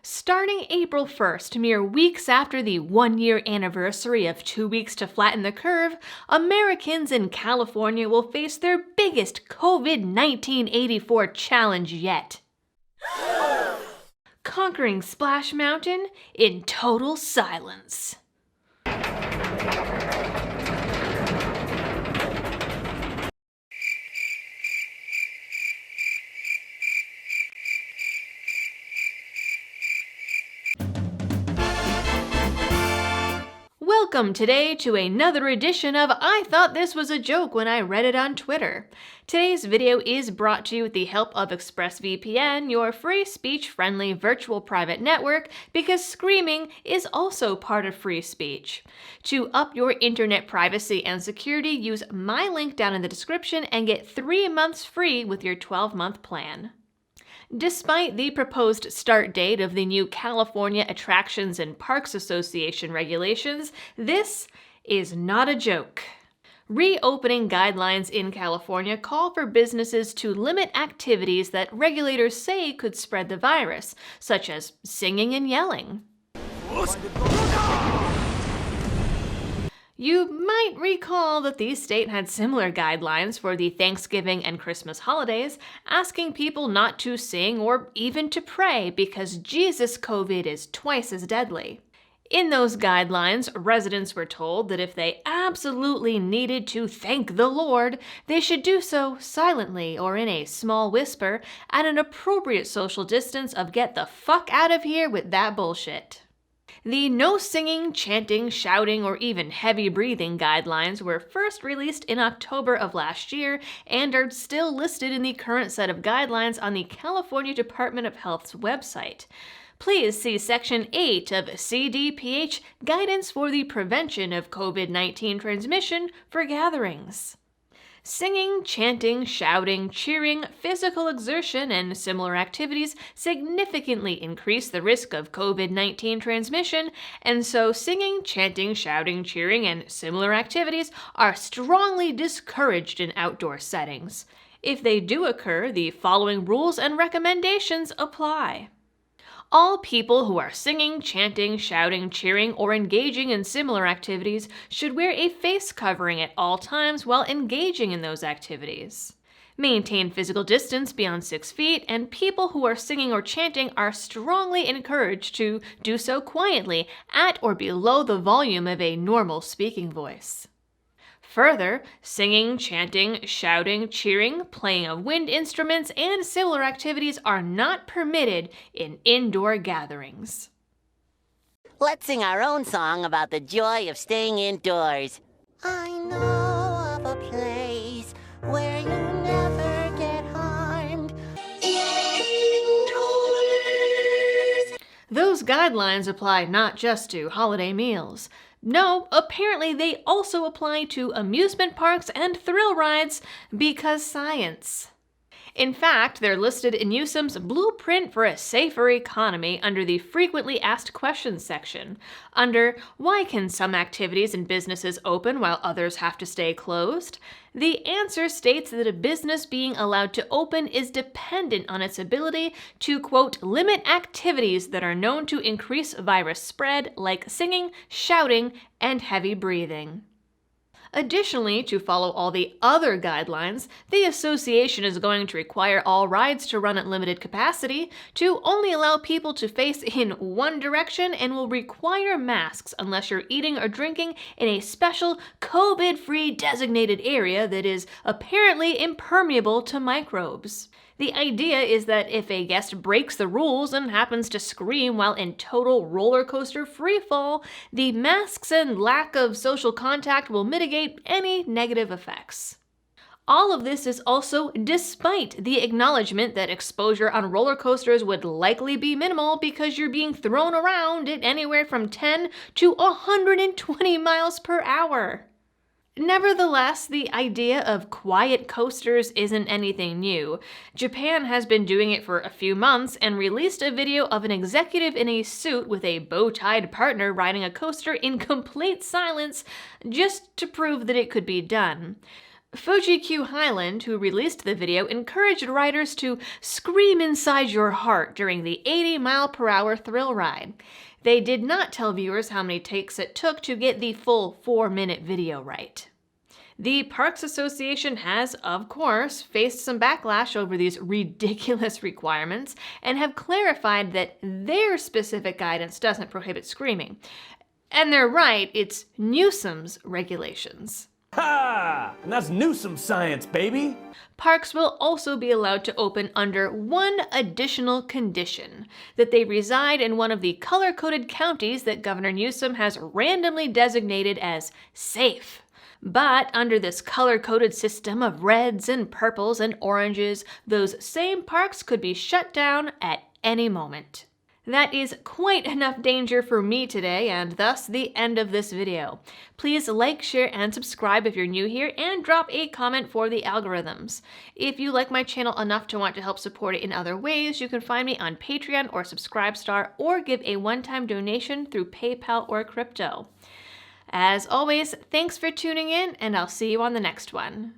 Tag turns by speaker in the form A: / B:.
A: Starting April 1st, mere weeks after the one-year anniversary of 2 weeks to flatten the curve, Americans in California will face their biggest COVID-19 84 challenge yet. Conquering Splash Mountain in total silence. Welcome today to another edition of I Thought This Was a Joke when I read it on Twitter. Today's video is brought to you with the help of ExpressVPN, your free speech-friendly virtual private network, because screaming is also part of free speech. To up your internet privacy and security, use my link down in the description and get 3 months free with your 12-month plan. Despite the proposed start date of the new California Attractions and Parks Association regulations, this is not a joke. Reopening guidelines in California call for businesses to limit activities that regulators say could spread the virus, such as singing and yelling. You might recall that the state had similar guidelines for the Thanksgiving and Christmas holidays, asking people not to sing or even to pray because Jesus COVID is twice as deadly. In those guidelines, residents were told that if they absolutely needed to thank the Lord, they should do so silently or in a small whisper at an appropriate social distance of get the fuck out of here with that bullshit. The no singing, chanting, shouting, or even heavy breathing guidelines were first released in October of last year and are still listed in the current set of guidelines on the California Department of Health's website. Please see Section 8 of CDPH Guidance for the Prevention of COVID-19 Transmission for Gatherings. Singing, chanting, shouting, cheering, physical exertion, and similar activities significantly increase the risk of COVID-19 transmission, and so singing, chanting, shouting, cheering, and similar activities are strongly discouraged in outdoor settings. If they do occur, the following rules and recommendations apply. All people who are singing, chanting, shouting, cheering, or engaging in similar activities should wear a face covering at all times while engaging in those activities. Maintain physical distance beyond 6 feet, and people who are singing or chanting are strongly encouraged to do so quietly, at or below the volume of a normal speaking voice. Further, singing, chanting, shouting, cheering, playing of wind instruments, and similar activities are not permitted in indoor gatherings.
B: Let's sing our own song about the joy of staying indoors. I know of a place where you never get harmed. Indoors.
A: Those guidelines apply not just to holiday meals. No, apparently they also apply to amusement parks and thrill rides because science. In fact, they're listed in Newsom's Blueprint for a Safer Economy under the Frequently Asked Questions section. Under Why Can Some Activities and Businesses Open While Others Have to Stay Closed? The answer states that a business being allowed to open is dependent on its ability to, quote, limit activities that are known to increase virus spread, like singing, shouting, and heavy breathing. Additionally, to follow all the other guidelines, the association is going to require all rides to run at limited capacity, to only allow people to face in one direction, and will require masks unless you're eating or drinking in a special COVID-free designated area that is apparently impermeable to microbes. The idea is that if a guest breaks the rules and happens to scream while in total roller coaster freefall, the masks and lack of social contact will mitigate any negative effects. All of this is also despite the acknowledgement that exposure on roller coasters would likely be minimal because you're being thrown around at anywhere from 10 to 120 miles per hour. Nevertheless, the idea of quiet coasters isn't anything new. Japan has been doing it for a few months and released a video of an executive in a suit with a bow-tied partner riding a coaster in complete silence just to prove that it could be done. Fuji-Q Highland, who released the video, encouraged riders to scream inside your heart during the 80-mile-per-hour thrill ride. They did not tell viewers how many takes it took to get the full 4-minute video right. The Parks Association has, of course, faced some backlash over these ridiculous requirements and have clarified that their specific guidance doesn't prohibit screaming. And they're right, it's Newsom's regulations.
C: Ha! And that's Newsom science, baby!
A: Parks will also be allowed to open under one additional condition: that they reside in one of the color-coded counties that Governor Newsom has randomly designated as safe. But under this color-coded system of reds and purples and oranges, those same parks could be shut down at any moment. That is quite enough danger for me today, and thus the end of this video. Please like, share, and subscribe if you're new here, and drop a comment for the algorithms. If you like my channel enough to want to help support it in other ways, you can find me on Patreon or Subscribestar, or give a one-time donation through PayPal or crypto. As always, thanks for tuning in, and I'll see you on the next one.